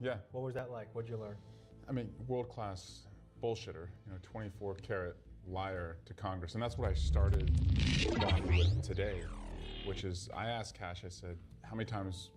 Yeah. What was that like? What'd you learn? I mean, world-class bullshitter, 24-karat liar to Congress. And that's what I started going with today, which is I asked Cash, I said, how many times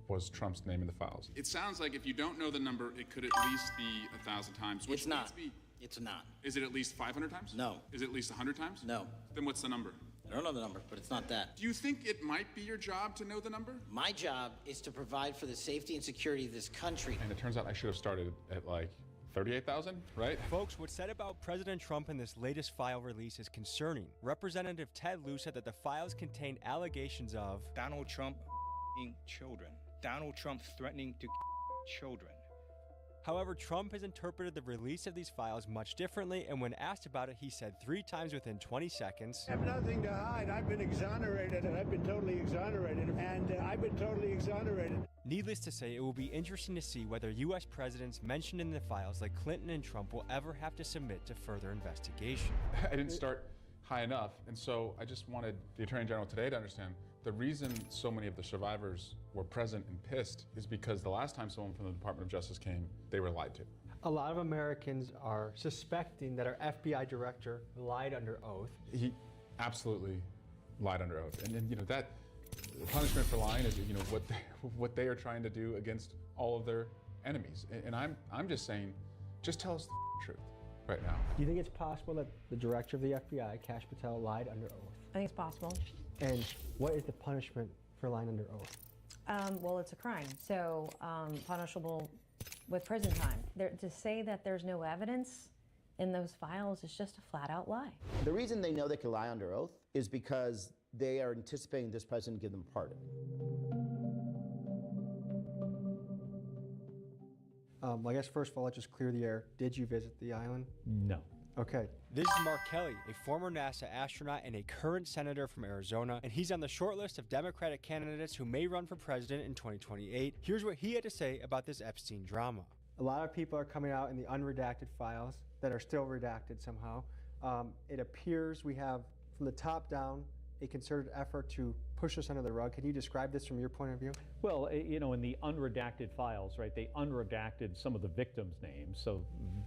was Trump's name in the files? It sounds like if you don't know the number, it could at least be 1,000 times. Which It's not. It's not. Is it at least 500 times? No. Is it at least 100 times? No. Then what's the number? I don't know the number, but it's not that. Do you think it might be your job to know the number? My job is to provide for the safety and security of this country. And it turns out I should have started at like 38,000, right? Folks, what's said about President Trump in this latest file release is concerning. Representative Ted Lieu said that the files contain allegations of Donald Trump children. Donald Trump threatening to children. However, Trump has interpreted the release of these files much differently, and when asked about it, he said 3 times within 20 seconds, I have nothing to hide. I've been exonerated, and I've been totally exonerated, and I've been totally exonerated. Needless to say, it will be interesting to see whether U.S. presidents mentioned in the files like Clinton and Trump will ever have to submit to further investigation. I didn't start high enough, and so I just wanted the Attorney General today to understand the reason so many of the survivors were present and pissed is because the last time someone from the Department of Justice came, they were lied to. A lot of Americans are suspecting that our FBI director lied under oath. He absolutely lied under oath, and that punishment for lying is what they are trying to do against all of their enemies. And I'm just saying, just tell us the truth right now. Do you think it's possible that the director of the FBI, Kash Patel, lied under oath? I think it's possible. And what is the punishment for lying under oath? Well, it's a crime, so punishable with prison time. To say that there's no evidence in those files is just a flat-out lie. The reason they know they can lie under oath is because they are anticipating this president to give them a pardon. I guess first of all, let's just clear the air. Did you visit the island? No. Okay. This is Mark Kelly, a former NASA astronaut and a current senator from Arizona, and he's on the short list of Democratic candidates who may run for president in 2028. Here's what he had to say about this Epstein drama. A lot of people are coming out in the unredacted files that are still redacted somehow. It appears we have, from the top down, a concerted effort to push us under the rug. Can you describe this from your point of view? Well, in the unredacted files, right, they unredacted some of the victims' names, so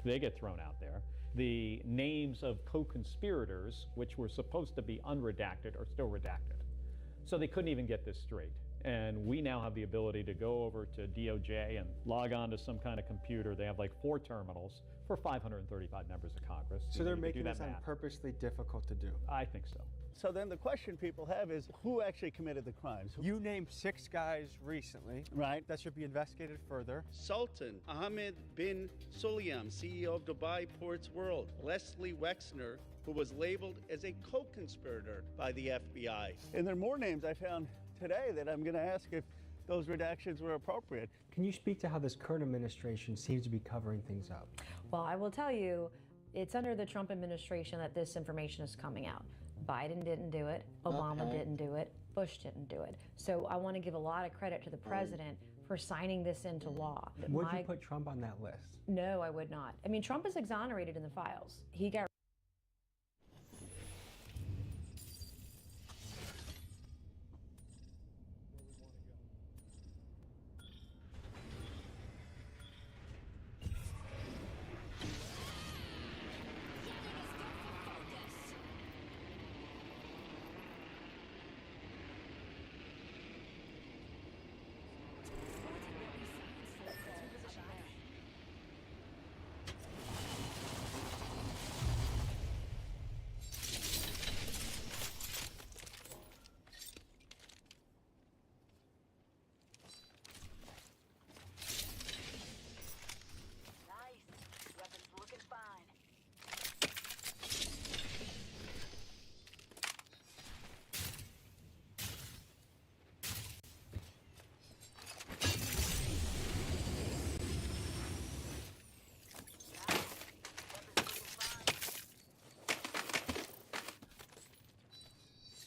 they get thrown out there. The names of co-conspirators, which were supposed to be unredacted, are still redacted. So they couldn't even get this straight. And we now have the ability to go over to DOJ and log on to some kind of computer. They have like 4 terminals for 535 members of Congress. So they're making this purposely difficult to do? I think so. So then the question people have is, who actually committed the crimes? You named 6 guys recently. Right. That should be investigated further. Sultan Ahmed bin Sulayem, CEO of Dubai Ports World. Leslie Wexner, who was labeled as a co-conspirator by the FBI. And there are more names I found today that I'm going to ask if those redactions were appropriate. Can you speak to how this current administration seems to be covering things up? Well, I will tell you, it's under the Trump administration that this information is coming out. Biden didn't do it, Obama didn't do it, Bush didn't do it. So I want to give a lot of credit to the president for signing this into law. Would you put Trump on that list? No, I would not. I mean, Trump is exonerated in the files. He got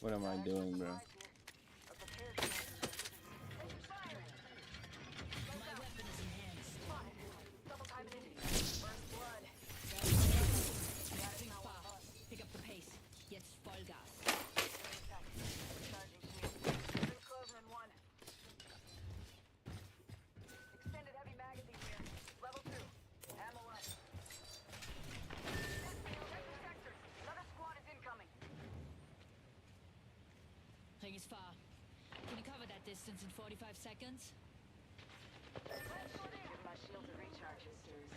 What am I doing, bro? Pick up the pace. Jetzt Vollgas. Extended heavy magazine. far. Can you cover that distance in 45 seconds? My shields are recharged, sisters.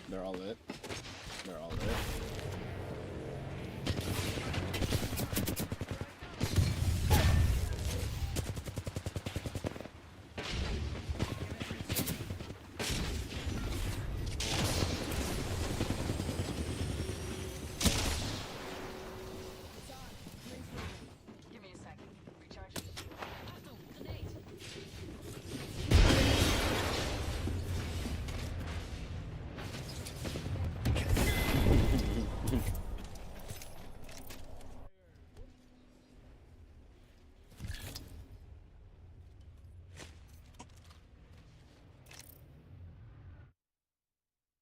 They're all lit. They're all lit. Give me a second. Recharging. Achtung, grenade!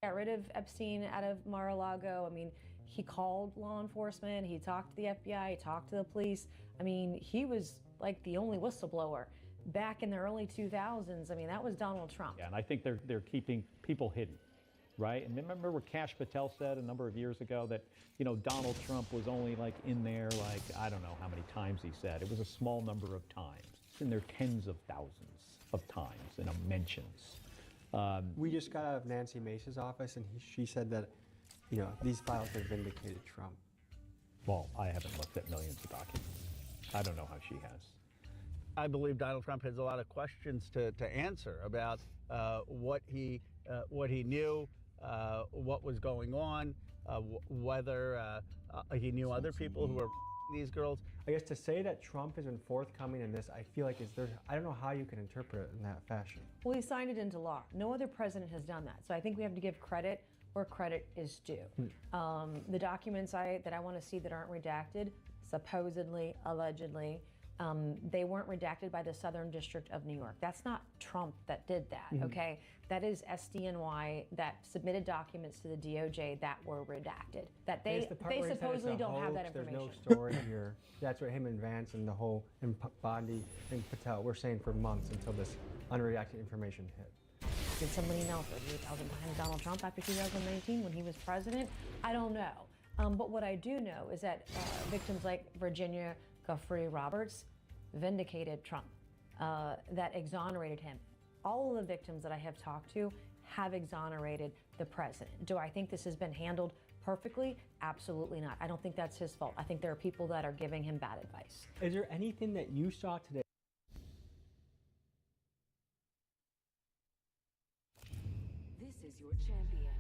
Got rid of Epstein out of Mar-a-Lago. I mean, he called law enforcement, he talked to the FBI, he talked to the police. I mean, he was like the only whistleblower. Back in the early 2000s, I mean, that was Donald Trump. Yeah, and I think they're keeping people hidden, right? And remember what Kash Patel said a number of years ago that, you know, Donald Trump was only like in there, like, I don't know how many times he said. It was a small number of times. It's in there tens of thousands of times in mentions. We just got out of Nancy Mace's office, and she said that, you know, these files have vindicated Trump. Well, I haven't looked at millions of documents. I don't know how she has. I believe Donald Trump has a lot of questions to answer about what he knew, what was going on, whether he knew other people who were these girls. I guess to say that Trump isn't forthcoming in this, I feel like I don't know how you can interpret it in that fashion. Well, he signed it into law. No other president has done that. So I think we have to give credit where credit is due. The documents that I want to see that aren't redacted, supposedly, allegedly, they weren't redacted by the Southern District of New York. That's not Trump that did that, okay? That is SDNY that submitted documents to the DOJ that were redacted. That they supposedly don't have that information. There's no story here. That's what him and Vance and the whole, and Bondi and Patel were saying for months until this unredacted information hit. Did somebody know 38,000 behind Donald Trump after 2019 when he was president? I don't know. But what I do know is that victims like Virginia Giuffre Roberts vindicated Trump, that exonerated him. All of the victims that I have talked to have exonerated the president. Do I think this has been handled perfectly? Absolutely not. I don't think that's his fault. I think there are people that are giving him bad advice. Is there anything that you saw today? This is your champion.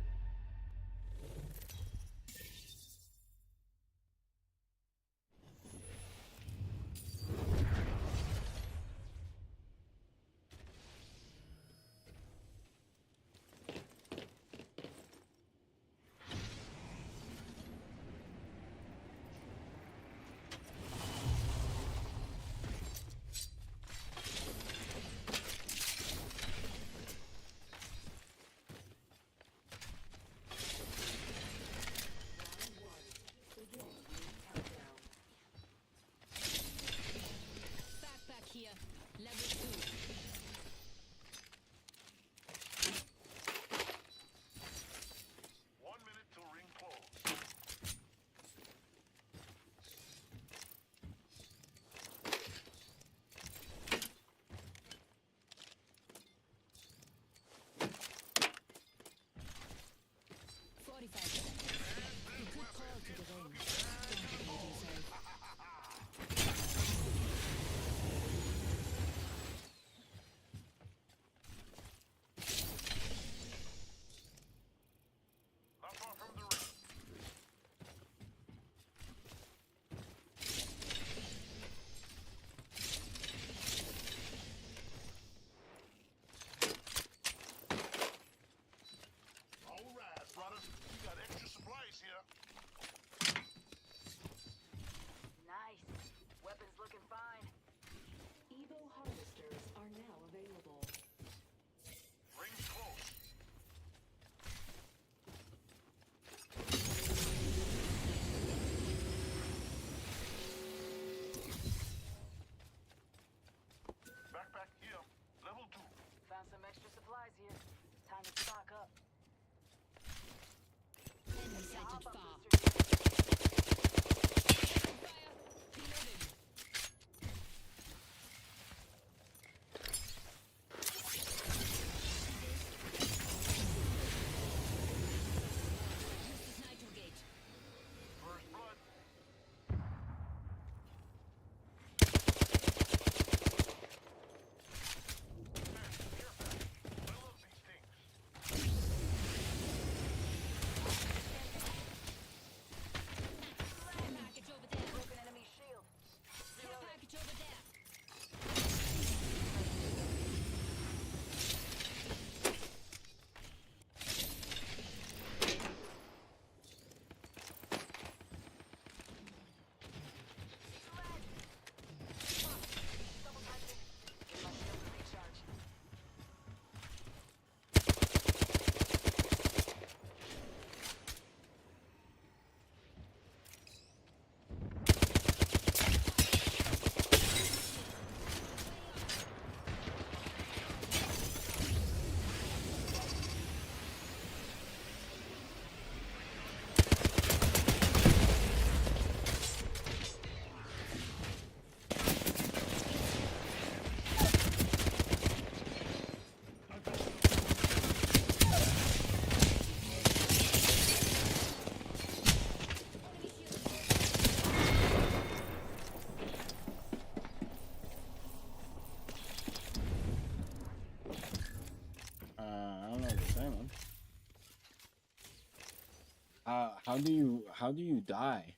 How do you die?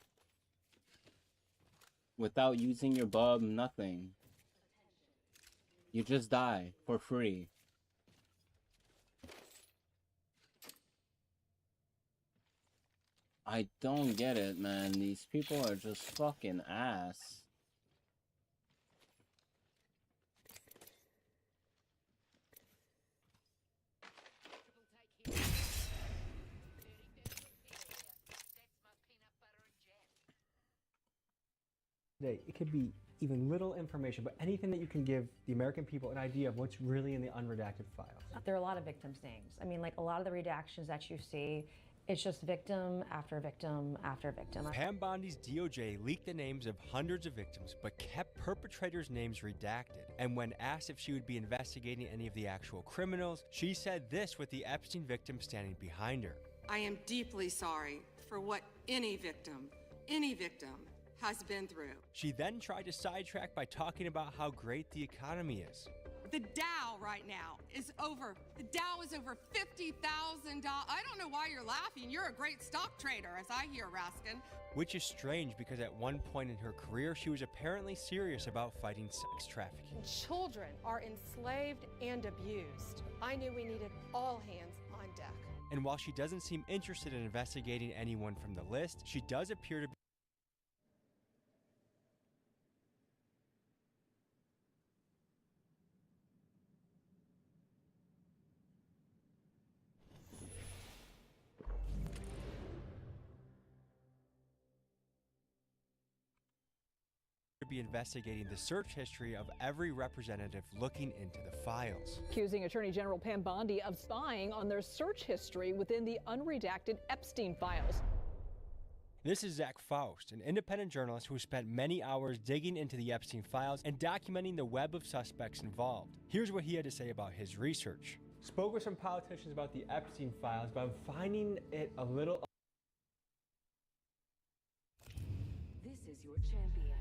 Without using your bub, nothing. You just die for free. I don't get it, man. These people are just fucking ass. Today, it could be even little information, but anything that you can give the American people an idea of what's really in the unredacted files. There are a lot of victims' names. I mean, like a lot of the redactions that you see, it's just victim after victim after victim. Pam Bondi's DOJ leaked the names of hundreds of victims, but kept perpetrators' names redacted. And when asked if she would be investigating any of the actual criminals, she said this with the Epstein victim standing behind her. I am deeply sorry for what any victim has been through. She then tried to sidetrack by talking about how great the economy is. The Dow right now is over $50,000. I don't know why you're laughing. You're a great stock trader, as I hear, Raskin. Which is strange because at one point in her career, she was apparently serious about fighting sex trafficking. Children are enslaved and abused. I knew we needed all hands on deck. And while she doesn't seem interested in investigating anyone from the list, she does appear to be investigating the search history of every representative looking into the files. Accusing Attorney General Pam Bondi of spying on their search history within the unredacted Epstein files. This is Zach Faust, an independent journalist who spent many hours digging into the Epstein files and documenting the web of suspects involved. Here's what he had to say about his research. Spoke with some politicians about the Epstein files, but I'm finding it a little... This is your champion.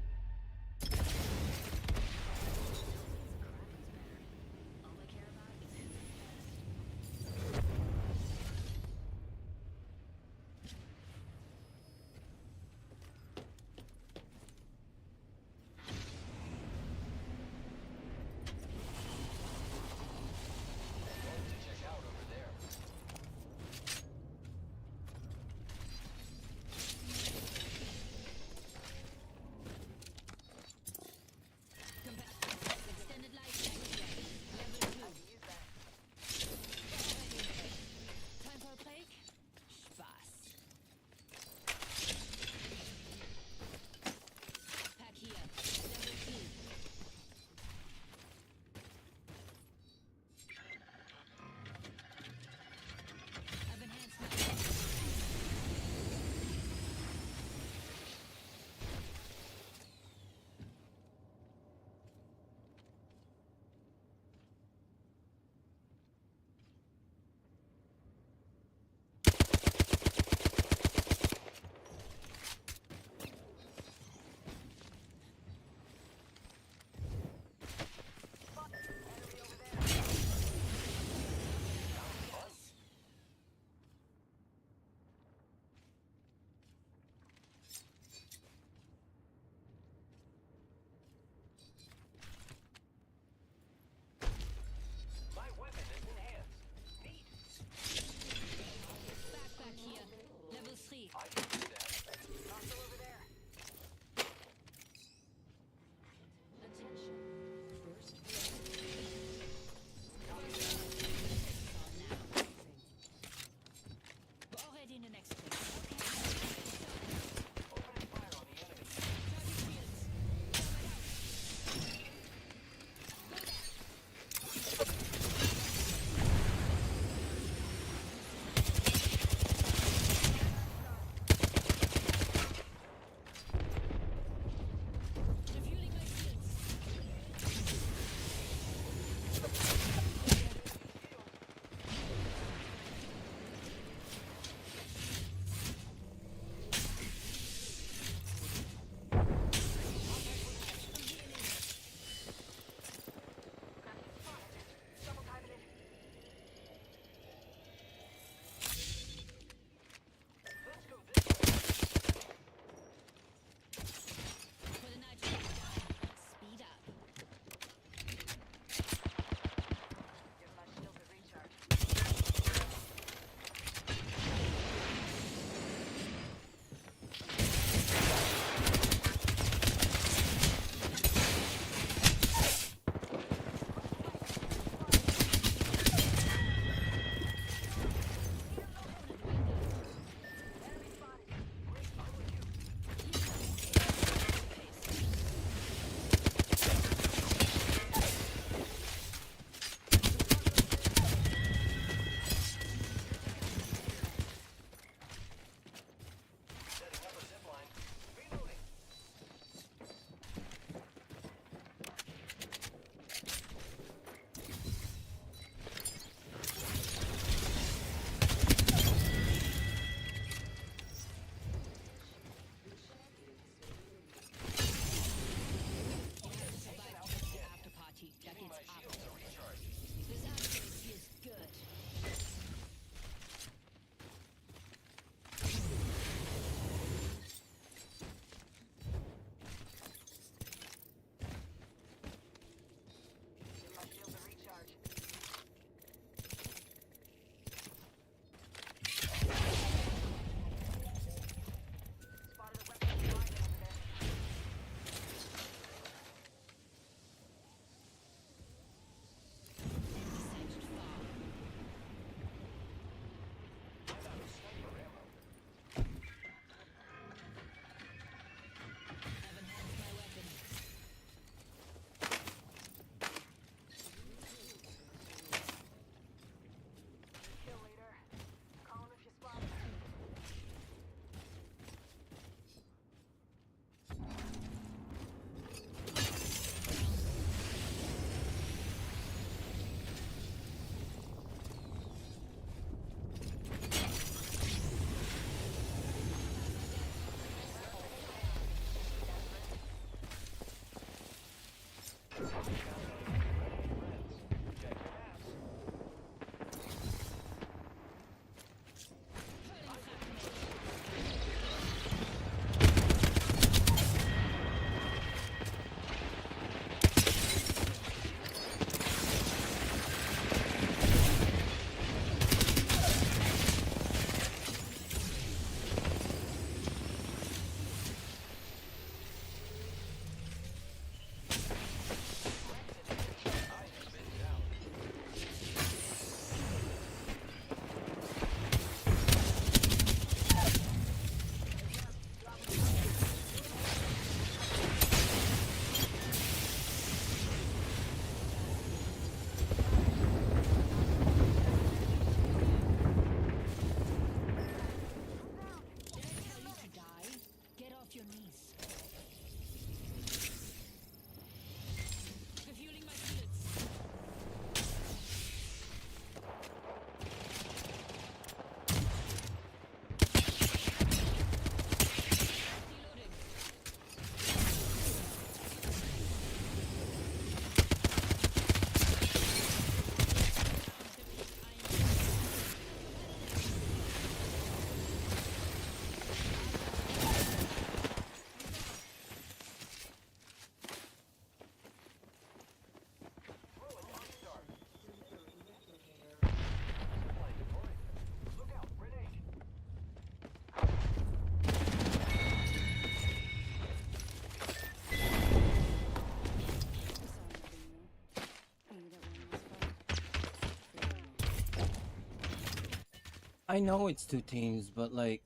I know it's two teams, but like,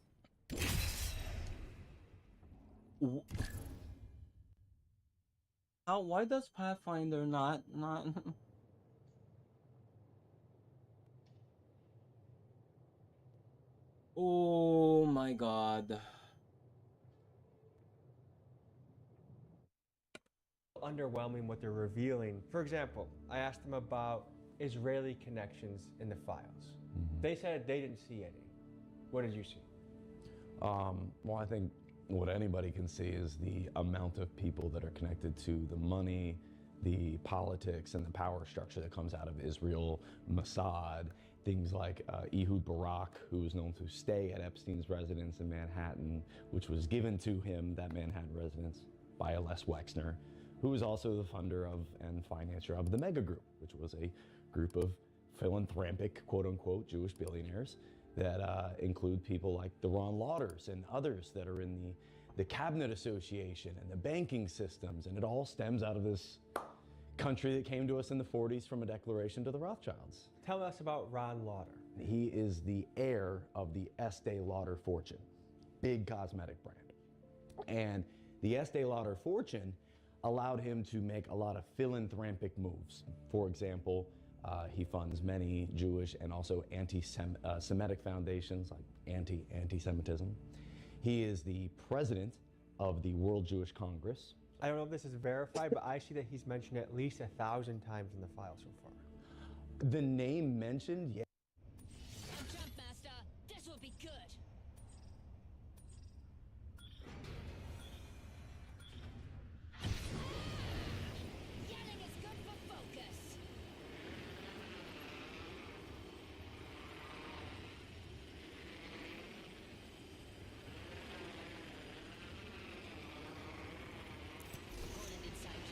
how? Why does Pathfinder not? Oh my God. Underwhelming what they're revealing. For example, I asked them about Israeli connections in the files. They said they didn't see any. What did you see? Well, I think what anybody can see is the amount of people that are connected to the money, the politics, and the power structure that comes out of Israel, Mossad, things like Ehud Barak, who was known to stay at Epstein's residence in Manhattan, which was given to him, that Manhattan residence, by Les Wexner, who was also the funder of and financier of the Mega Group, which was a group of philanthropic, quote-unquote, Jewish billionaires that include people like the Ron Lauders and others that are in the cabinet association and the banking systems, and it all stems out of this country that came to us in the 40s from a declaration to the Rothschilds. Tell us about Ron Lauder. He is the heir of the Estee Lauder fortune, big cosmetic brand. And the Estee Lauder fortune allowed him to make a lot of philanthropic moves. For example, he funds many Jewish and also anti-Semitic foundations like anti-Semitism. He is the president of the World Jewish Congress. I don't know if this is verified, but I see that he's mentioned at least 1,000 times in the file so far. The name mentioned, yeah. Jump Master, this will be good. Yelling is good for focus. Opponent in sight.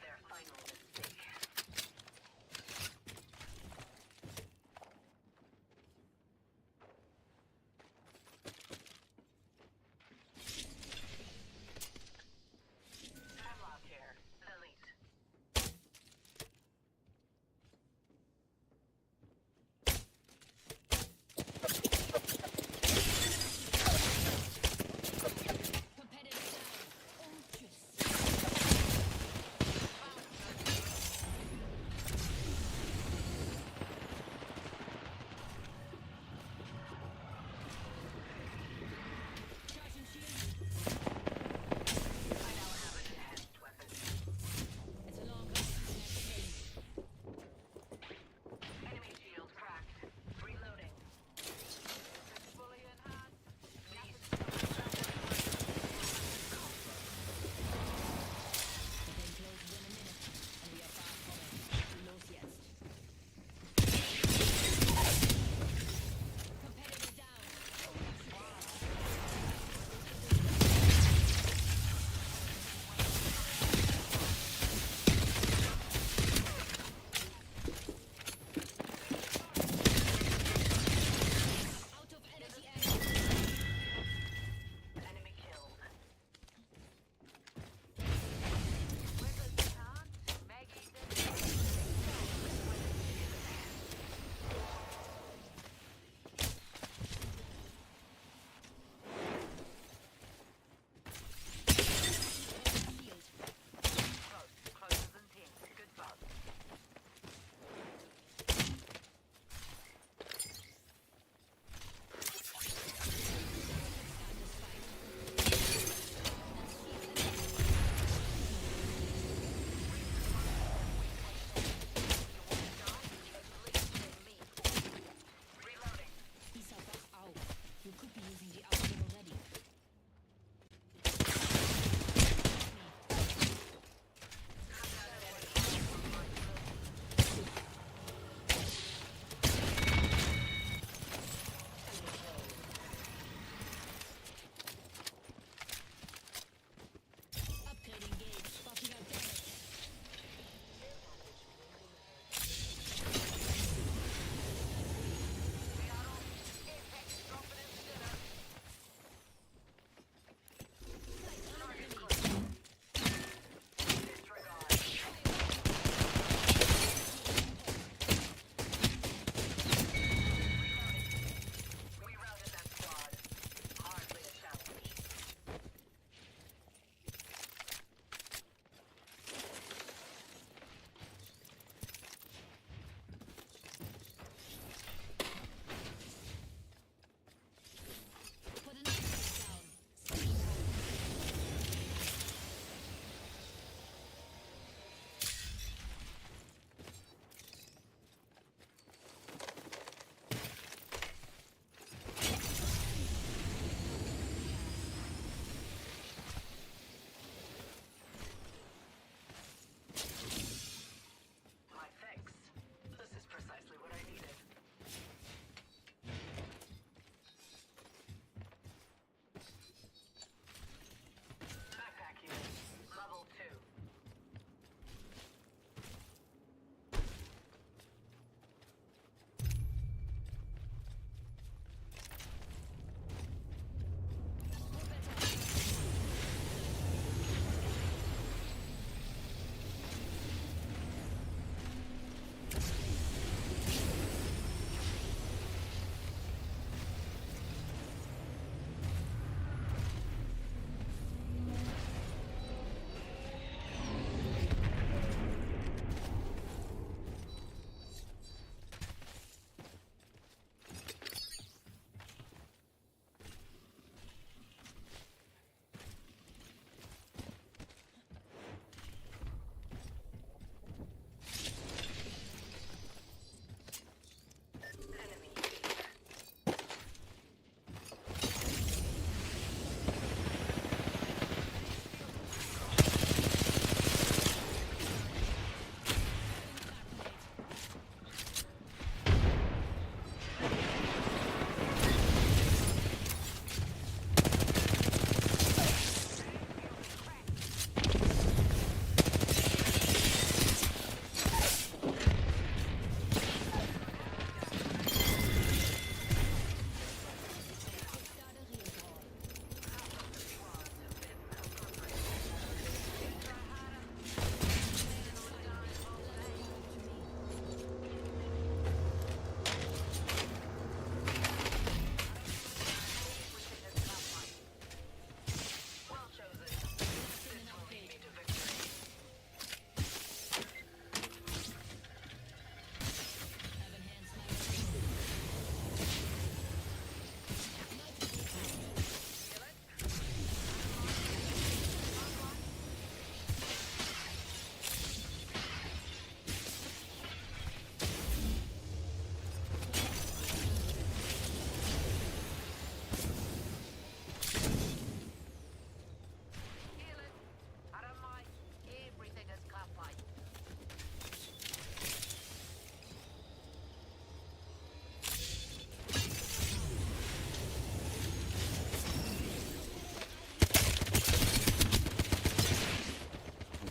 Their final mistake.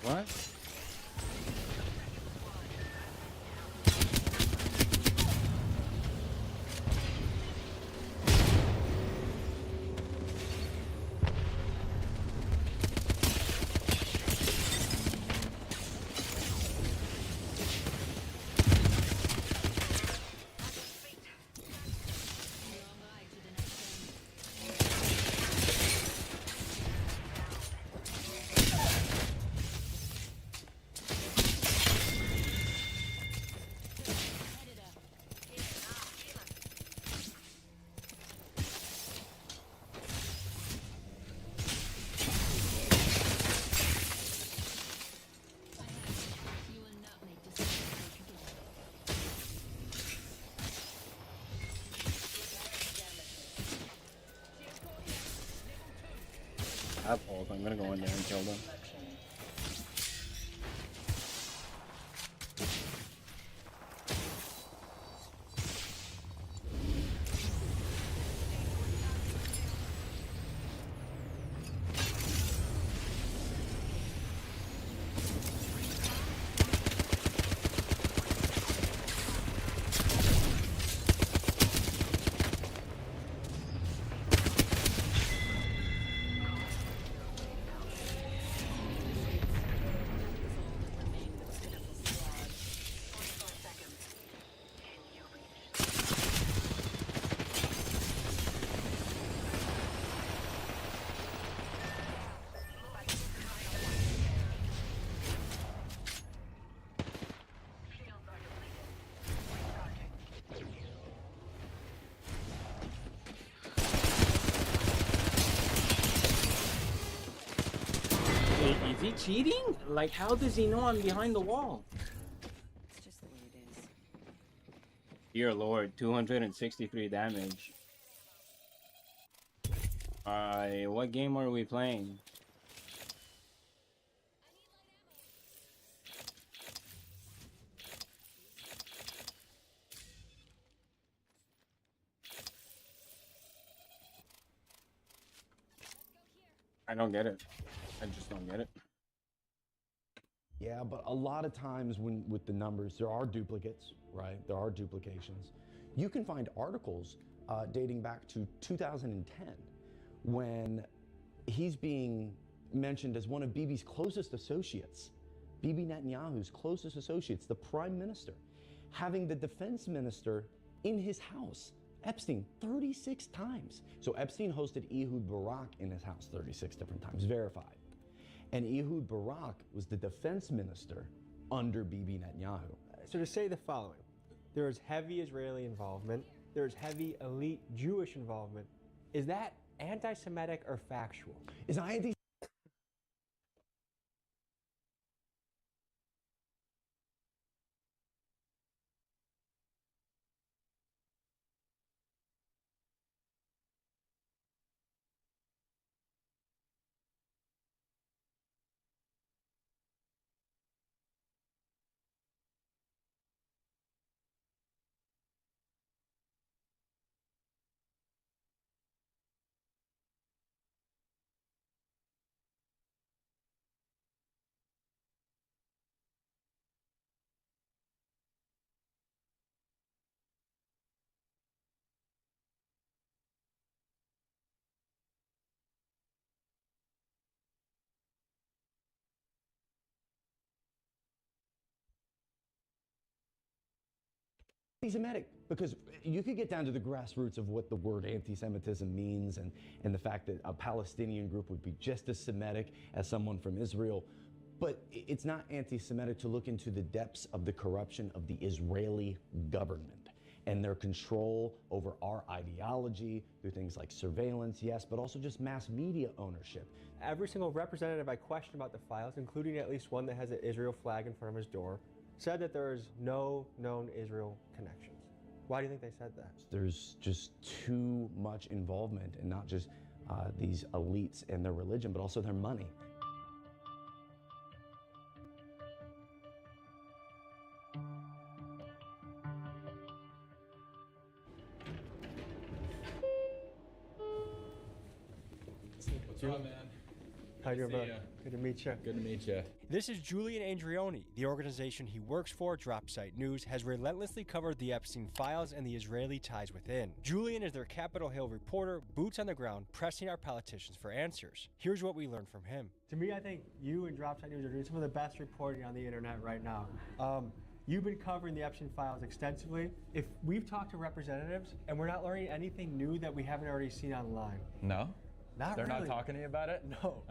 What? I have ult. I'm gonna go in there and kill them. Wait, is he cheating? Like, how does he know I'm behind the wall? It's just the way it is. Dear Lord, 263 damage. What game are we playing? I don't get it. I just don't get it. Yeah, but a lot of times when with the numbers, there are duplicates, right? There are duplications. You can find articles dating back to 2010 when he's being mentioned as one of Bibi's closest associates, Bibi Netanyahu's closest associates, the prime minister, having the defense minister in his house, Epstein, 36 times. So Epstein hosted Ehud Barak in his house 36 different times, verified. And Ehud Barak was the defense minister under Bibi Netanyahu. So to say the following, there is heavy Israeli involvement, there is heavy elite Jewish involvement. Is that anti-Semitic or factual? Is anti anti-Semitic? Because you could get down to the grassroots of what the word anti-Semitism means and the fact that a Palestinian group would be just as Semitic as someone from Israel. But it's not anti-Semitic to look into the depths of the corruption of the Israeli government and their control over our ideology through things like surveillance, yes, but also just mass media ownership. Every single representative I questioned about the files, including at least one that has an Israel flag in front of his door, said that there is no known Israel connections. Why do you think they said that? There's just too much involvement in not just these elites and their religion, but also their money. What's up, man? How you doing, See brother? ya. Good to meet you. Good to meet you. This is Julian Andrioni. The organization he works for, Dropsite News, has relentlessly covered the Epstein files and the Israeli ties within. Julian is their Capitol Hill reporter, boots on the ground, pressing our politicians for answers. Here's what we learned from him. To me, I think you and Dropsite News are doing some of the best reporting on the internet right now. You've been covering the Epstein files extensively. If we've talked to representatives and we're not learning anything new that we haven't already seen online. No? Not They're really. not talking to you about it? No.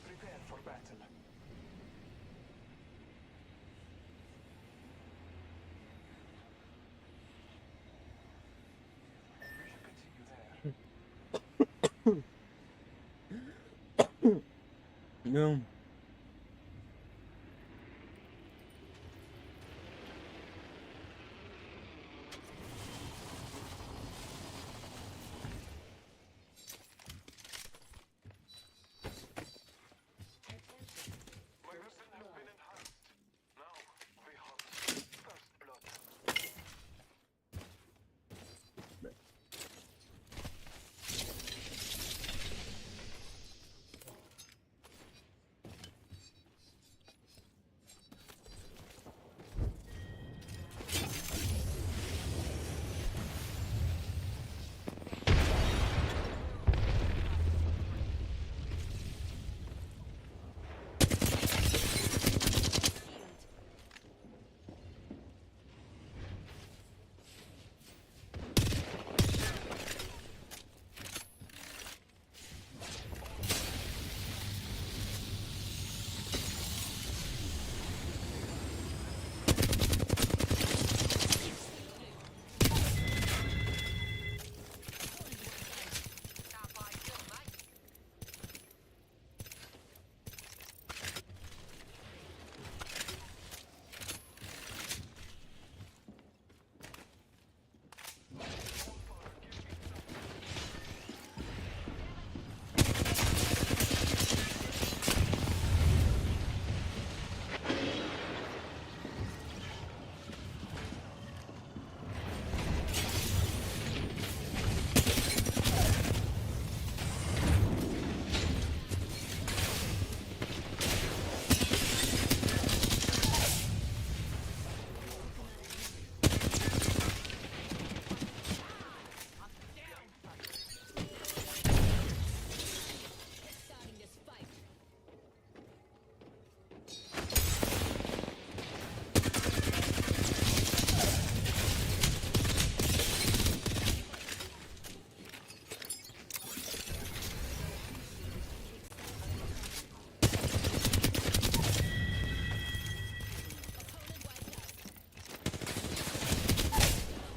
Prepare for battle. No.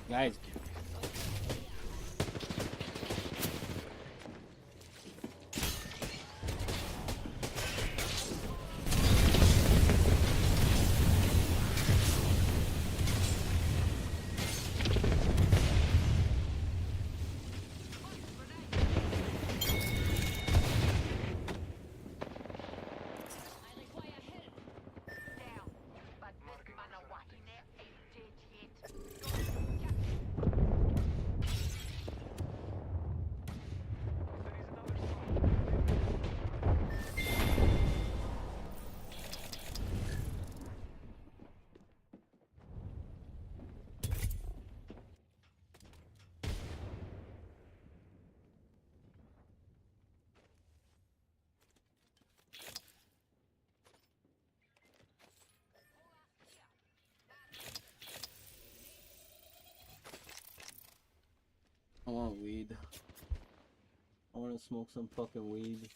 Guys. I want weed. I want to smoke some fucking weed.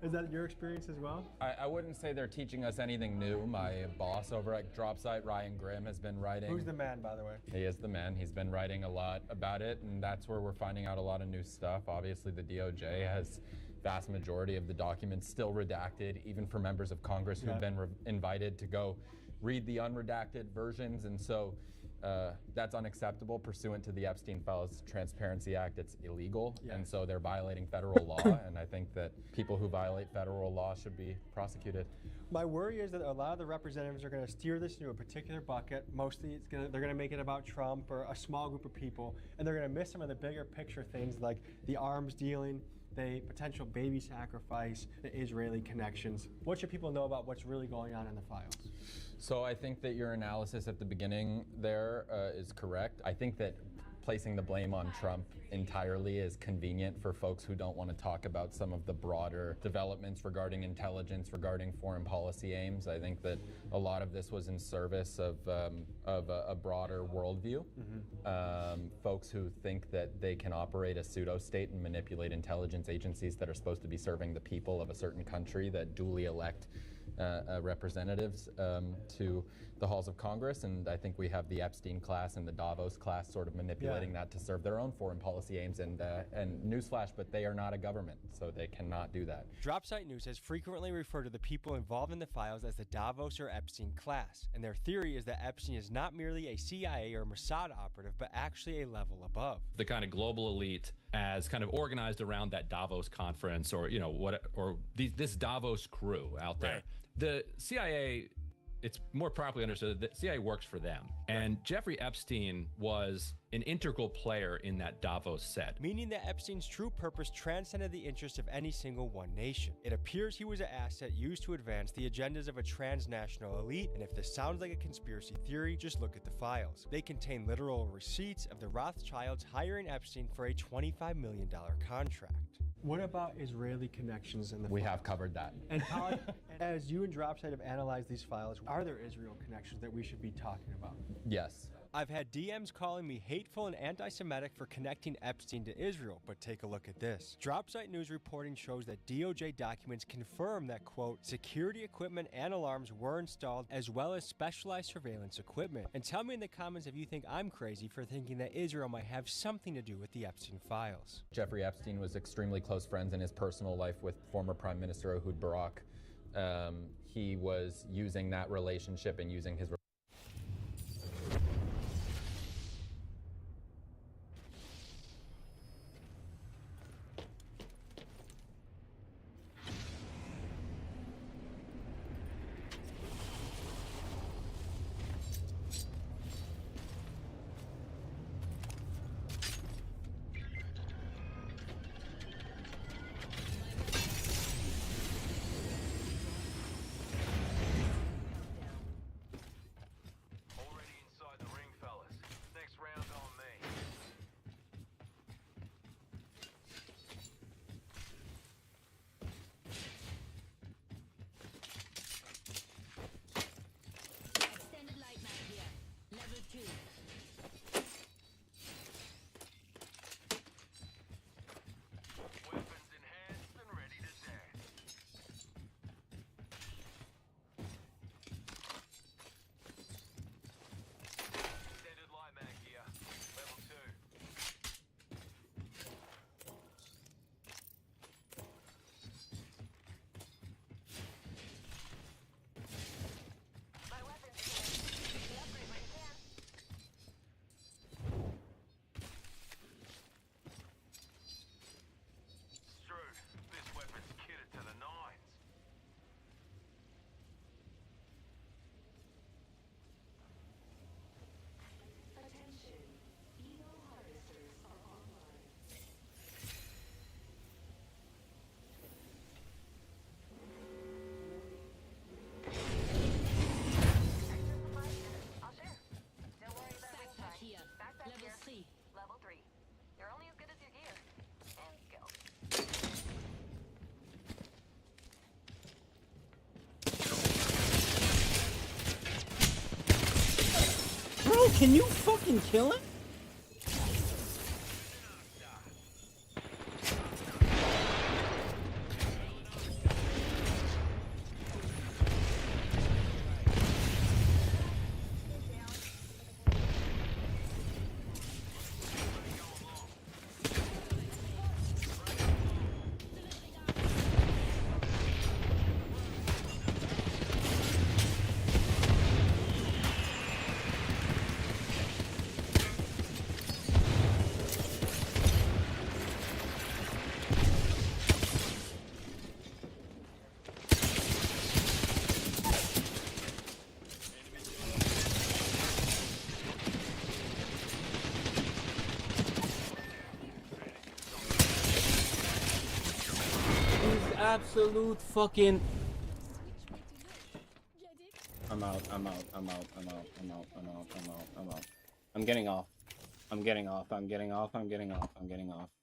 Is that your experience as well? I wouldn't say they're teaching us anything new. My boss over at Dropsite, Ryan Grimm, has been writing. Who's the man, by the way? He is the man. He's been writing a lot about it, and that's where we're finding out a lot of new stuff. Obviously, the DOJ has vast majority of the documents still redacted, even for members of Congress who've been invited to go read the unredacted versions, and so that's unacceptable pursuant to the Epstein Files Transparency Act. It's illegal, and so they're violating federal law, and I think that people who violate federal law should be prosecuted. My worry is that a lot of the representatives are going to steer this into a particular bucket. Mostly, they're going to make it about Trump or a small group of people, and they're going to miss some of the bigger picture things like the arms dealing, the potential baby sacrifice, the Israeli connections. What should people know about what's really going on in the files? So I think that your analysis at the beginning there is correct. I think that placing the blame on Trump entirely is convenient for folks who don't want to talk about some of the broader developments regarding intelligence, regarding foreign policy aims. I think that a lot of this was in service of a broader worldview. Folks who think that they can operate a pseudo-state and manipulate intelligence agencies that are supposed to be serving the people of a certain country that duly elect representatives to the halls of Congress, and I think we have the Epstein class and the Davos class sort of manipulating that to serve their own foreign policy aims, and newsflash, but they are not a government, so they cannot do that. Dropsite News has frequently referred to the people involved in the files as the Davos or Epstein class, and their theory is that Epstein is not merely a CIA or Mossad operative, but actually a level above. The kind of global elite as kind of organized around that Davos conference, or this Davos crew out there. Right. The CIA, it's more properly understood that CIA works for them. And Jeffrey Epstein was an integral player in that Davos set. Meaning that Epstein's true purpose transcended the interests of any single one nation. It appears he was an asset used to advance the agendas of a transnational elite, and if this sounds like a conspiracy theory, just look at the files. They contain literal receipts of the Rothschilds hiring Epstein for a $25 million contract. What about Israeli connections in the We files? have covered that. And how, as you and Dropsite have analyzed these files, are there Israel connections that we should be talking about? Yes. I've had DMs calling me hateful and anti-Semitic for connecting Epstein to Israel, but take a look at this. Dropsite News reporting shows that DOJ documents confirm that, quote, security equipment and alarms were installed, as well as specialized surveillance equipment. And tell me in the comments if you think I'm crazy for thinking that Israel might have something to do with the Epstein files. Jeffrey Epstein was extremely close friends in his personal life with former Prime Minister Ehud Barak. He was using that relationship and using his Can you fucking kill him? absolute fucking. I'm out. I'm out. I'm out. I'm out. I'm out. I'm out. I'm out. I'm out. I'm getting off. I'm getting off. I'm getting off. I'm getting off. I'm getting off.